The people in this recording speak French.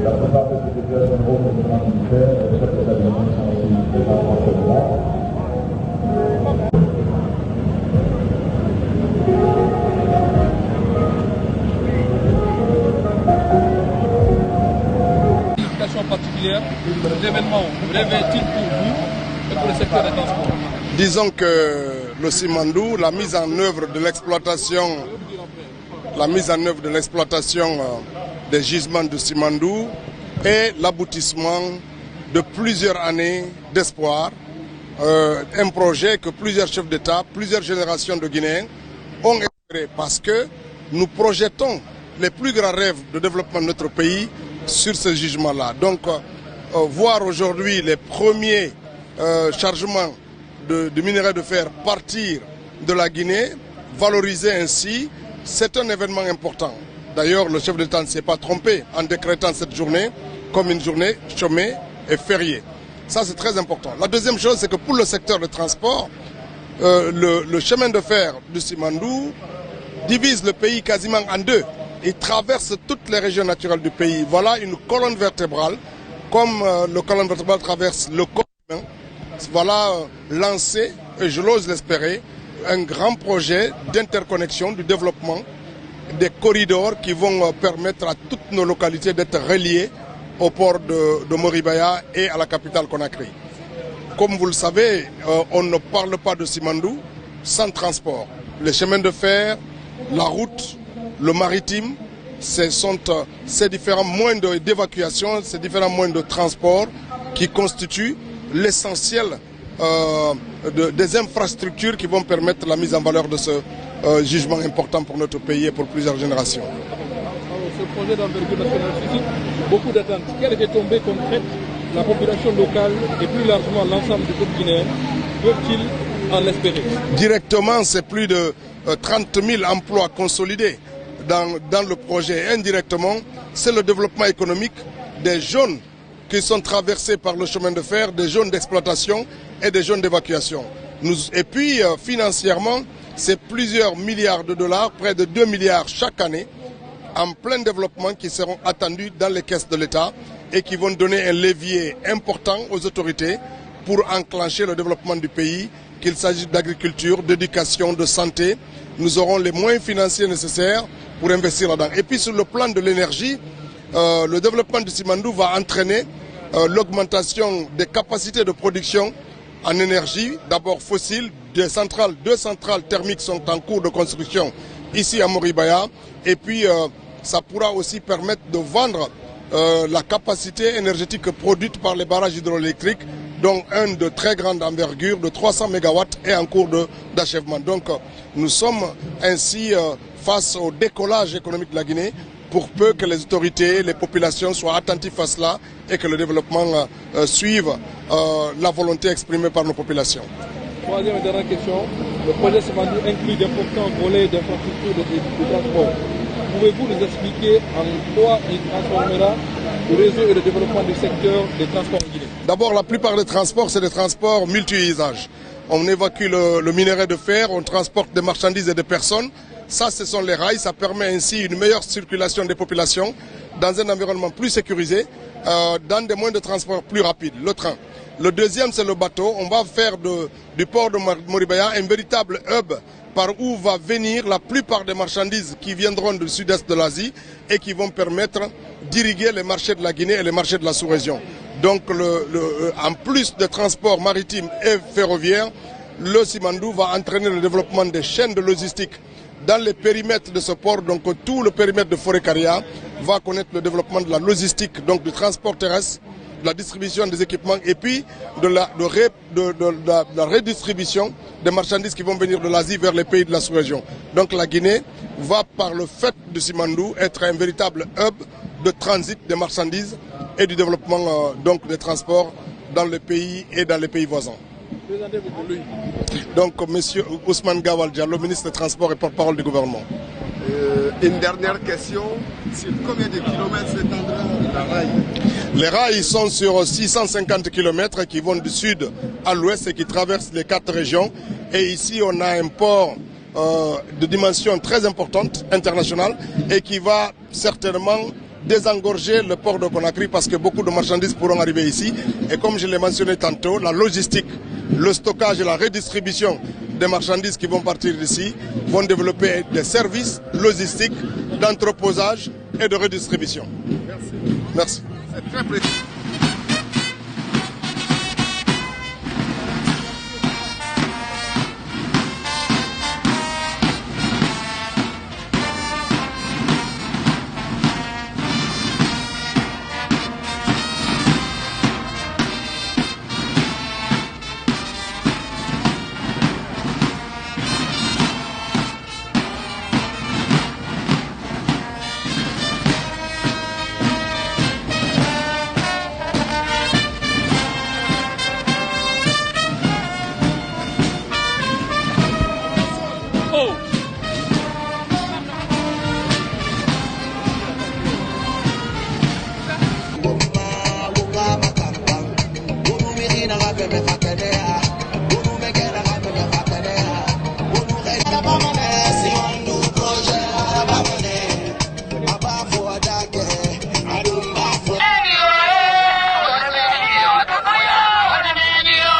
La plupart des secrétaires généraux du gouvernement militaire et chefs d'État du monde sont aussi présents en ce moment. Particulière, l'événement revêt-il pour vous et pour le secteur des transports? Disons que le Simandou, la mise en œuvre de l'exploitation des gisements de Simandou est l'aboutissement de plusieurs années d'espoir. Un projet que plusieurs chefs d'État, plusieurs générations de Guinéens ont espéré parce que nous projetons les plus grands rêves de développement de notre pays sur ce gisement-là. Donc, voir aujourd'hui les premiers chargements de minerais de fer partir de la Guinée, valoriser ainsi, c'est un événement important. D'ailleurs, le chef d'État ne s'est pas trompé en décrétant cette journée comme une journée chômée et fériée. Ça, c'est très important. La deuxième chose, c'est que pour le secteur de transport, le chemin de fer du Simandou divise le pays quasiment en deux. Il traverse toutes les régions naturelles du pays. Voilà une colonne vertébrale, comme le colonne vertébrale traverse le corps humain. Voilà lancé, et je l'ose l'espérer, un grand projet d'interconnexion, du développement des corridors qui vont permettre à toutes nos localités d'être reliées au port de Moribaya et à la capitale Conakry. Comme vous le savez, on ne parle pas de Simandou sans transport. Les chemins de fer, la route, le maritime, ce sont ces différents moyens d'évacuation, ces différents moyens de transport qui constituent l'essentiel des infrastructures qui vont permettre la mise en valeur de ce gisement important pour notre pays et pour plusieurs générations. Ce projet d'envergure nationale suscite beaucoup d'attentes. Quelle est tombée concrète la population locale et plus largement l'ensemble du peuple guinéen peuvent-ils en espérer? Directement, c'est plus de 30 000 emplois consolidés dans le projet. Indirectement, c'est le développement économique des zones qui sont traversées par le chemin de fer, des zones d'exploitation et des zones d'évacuation. Et puis, financièrement, c'est plusieurs milliards de dollars, près de 2 milliards chaque année, en plein développement qui seront attendus dans les caisses de l'État et qui vont donner un levier important aux autorités pour enclencher le développement du pays, qu'il s'agisse d'agriculture, d'éducation, de santé. Nous aurons les moyens financiers nécessaires pour investir là-dedans. Et puis sur le plan de l'énergie, le développement du Simandou va entraîner l'augmentation des capacités de production en énergie, d'abord fossile. Deux centrales thermiques sont en cours de construction ici à Moribaya. Et puis ça pourra aussi permettre de vendre la capacité énergétique produite par les barrages hydroélectriques, dont un de très grande envergure de 300 MW est en cours d'achèvement. Donc nous sommes ainsi face au décollage économique de la Guinée, pour peu que les autorités, les populations soient attentives à cela et que le développement suive la volonté exprimée par nos populations. Troisième et dernière question, le projet Simandou inclut d'importants volets d'infrastructures de transport. Pouvez-vous nous expliquer en quoi il transformera le réseau et le développement du secteur des transports en Guinée? D'abord, la plupart des transports, c'est des transports multi-usages. On évacue le minerai de fer, on transporte des marchandises et des personnes. Ça, ce sont les rails. Ça permet ainsi une meilleure circulation des populations dans un environnement plus sécurisé, dans des moyens de transport plus rapides, le train. Le deuxième, c'est le bateau. On va faire du port de Moribaya un véritable hub par où va venir la plupart des marchandises qui viendront du sud-est de l'Asie et qui vont permettre d'irriguer les marchés de la Guinée et les marchés de la sous-région. Donc, en plus des transports maritimes et ferroviaires, le Simandou va entraîner le développement des chaînes de logistique dans les périmètres de ce port. Donc, tout le périmètre de Forêt-Caria va connaître le développement de la logistique, donc du transport terrestre, de la distribution des équipements et puis de la redistribution des marchandises qui vont venir de l'Asie vers les pays de la sous-région. Donc la Guinée va, par le fait du Simandou, être un véritable hub de transit des marchandises et du développement donc des transports dans le pays et dans les pays voisins. Donc, M. Ousmane Gawal Diallo, ministre des Transports et porte-parole du gouvernement. Une dernière question, sur combien de kilomètres s'étendra la rail? Les rails sont sur 650 km qui vont du sud à l'ouest et qui traversent les 4 régions. Et ici, on a un port de dimension très importante, internationale, et qui va certainement désengorger le port de Conakry parce que beaucoup de marchandises pourront arriver ici. Et comme je l'ai mentionné tantôt, la logistique, le stockage et la redistribution des marchandises qui vont partir d'ici vont développer des services logistiques d'entreposage et de redistribution. Merci. Merci. C'est très précis.